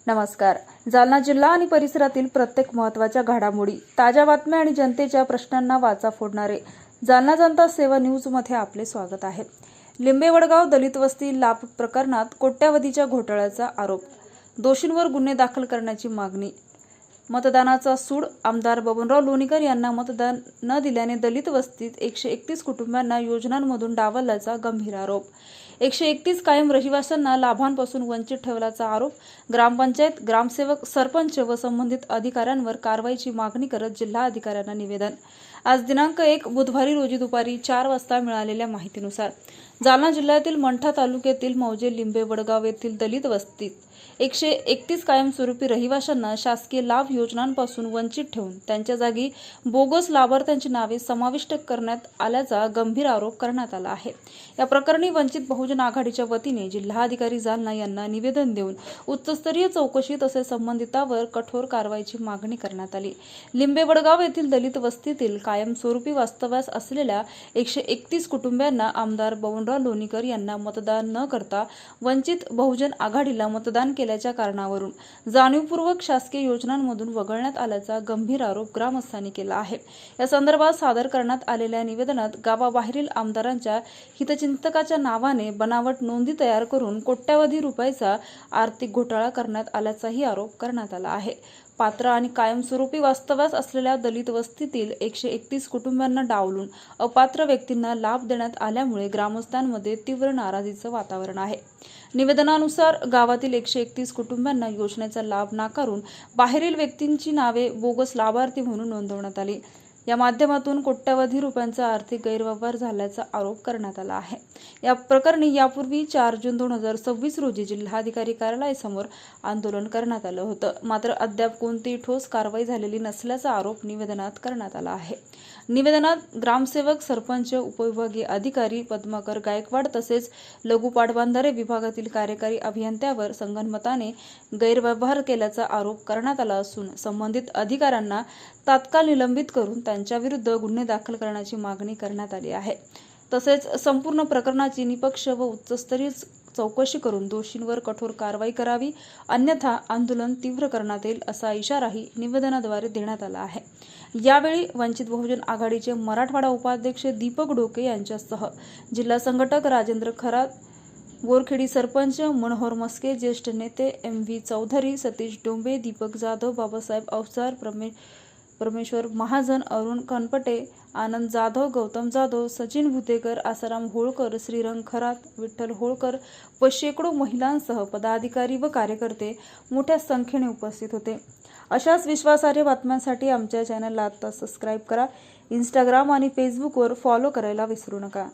नमस्कार. जालना जिल्हा आणि परिसरातील प्रत्येक महत्त्वाच्या घडामोडी, ताज्या बातम्या आणि जनतेच्या प्रश्नांना वाचा फोडणारे जालना जनता सेवा न्यूजमध्ये आपले स्वागत आहे. लिंबे-वडगाव दलित वस्ती लाभ प्रकरणात कोट्यावधीच्या घोटाळ्याचा आरोप, दोषींवर गुन्हे दाखल करण्याची मागणी. मतदानाचा सूड, आमदार बबनराव लोणीकर यांना मतदान न दिल्याने दलित वस्तीत 131 कुटुंबांना योजनांमधून डावलल्याचा गंभीर आरोप. 131 कायम रहिवाशांना लाभांपासून वंचित ठेवल्याचा आरोप. ग्रामपंचायत, ग्रामसेवक, सरपंच व संबंधित अधिकाऱ्यांवर कारवाईची मागणी करत जिल्हा अधिकाऱ्यांना निवेदन. आज दिनांक 1 बुधवारी रोजी दुपारी 4 वाजता मिळालेल्या माहितीनुसार जालना जिल्ह्यातील मंठा तालुक्यातील मौजे लिंबे-वडगाव येथील दलित वस्तीत 131 कायमस्वरूपी रहिवाशांना शासकीय लाभ योजनांपासून वंचित ठेवून त्यांच्या जागी बोगस लाभार्थ्यांची नावे समाविष्ट करण्यात आल्याचा गंभीर आरोप करण्यात आला आहे. या प्रकरणी वंचित बहुजन आघाडीच्या वतीने जिल्हाधिकारी जालना यांना निवेदन देऊन उच्चस्तरीय चौकशी तसेच संबंधितांवर कठोर कारवाईची मागणी करण्यात आली. लिंबे-वडगाव येथील दलित वस्तीतील कायमस्वरूपी वास्तव्यास असलेल्या 131 कुटुंबांना आमदार बबनराव लोणीकर यांना मतदान न करता वंचित बहुजन आघाडीला मतदान केल्याच्या कारणावरून जाणीवपूर्वक शासकीय योजनांमधून वगळण्यात आल्याचा गंभीर आरोप ग्रामस्थांनी केला आहे. या संदर्भात सादर करण्यात आलेल्या निवेदनात गावाबाहेरील आमदारांच्या हितचिंतकाच्या नावाने बनावट नोंदी तयार करून कोट्यावधी रुपयाचा आर्थिक घोटाळा करण्यात आल्याचाही आरोप करण्यात आला आहे. पात्र आणि कायमस्वरूपी वास्तव्यास असलेल्या दलित वस्तीतील 131 कुटुंबांना डावलून अपात्र व्यक्तींना लाभ देण्यात आल्यामुळे ग्रामस्थांमध्ये तीव्र नाराजीचं वातावरण आहे. निवेदनानुसार गावातील 131 कुटुंबांना योजनेचा लाभ नाकारून बाहेरील व्यक्तींची नावे बोगस लाभार्थी म्हणून नोंदवण्यात आली. या माध्यमातून कोट्यावधी रुपयांचा आर्थिक गैरव्यवहार झाल्याचा आरोप करण्यात आला आहे. या प्रकरणी यापूर्वी 4 जून 2026 रोजी जिल्हाधिकारी कार्यालयासमोर आंदोलन करण्यात आलं होतं. मात्र अद्याप कोणतीही ठोस कारवाई झालेली नसल्याचा आरोप निवेदनात करण्यात आला आहे. निवेदनात ग्रामसेवक, सरपंच, उपविभागीय अधिकारी पद्माकर गायकवाड तसेच लघु पाटबंधारे विभागातील कार्यकारी अभियंत्यावर संगनमताने गैरव्यवहार केल्याचा आरोप करण्यात आला असून संबंधित अधिकाऱ्यांना तात्काळ निलंबित करून त्यांच्याविरुद्ध गुन्हे दाखल करण्याची मागणी करण्यात आली आहे. तसेच संपूर्ण प्रकरणाची निष्पक्ष व उच्चस्तरीय चौकशी करून दोषींवर कठोर कारवाई करावी, अन्यथा आंदोलन तीव्र करण्यात येईल असा इशाराही निवेदनाद्वारे देण्यात आला आहे. यावेळी वंचित बहुजन आघाडीचे मराठवाडा उपाध्यक्ष दीपक डोके यांच्यासह जिल्हा संघटक राजेंद्र खरात, बोरखेडी सरपंच मनोहर मस्के, ज्येष्ठ नेते MV चौधरी, सतीश डोंबे, दीपक जाधव, बाबासाहेब अवचार, परमेश्वर महाजन, अरुण कनपटे, आनंद जाधव, गौतम जाधव, सचिन भुतेकर, आसाराम होळकर, श्रीरंग खरात, विठ्ठल होळकर व शेकडो महिलांसह पदाधिकारी व कार्यकर्ते मोठ्या संख्येने उपस्थित होते. अशाच विश्वासार्ह बातम्यांसाठी आमच्या चॅनलला आता सबस्क्राईब करा. इंस्टाग्राम आणि फेसबुकवर फॉलो करायला विसरू नका.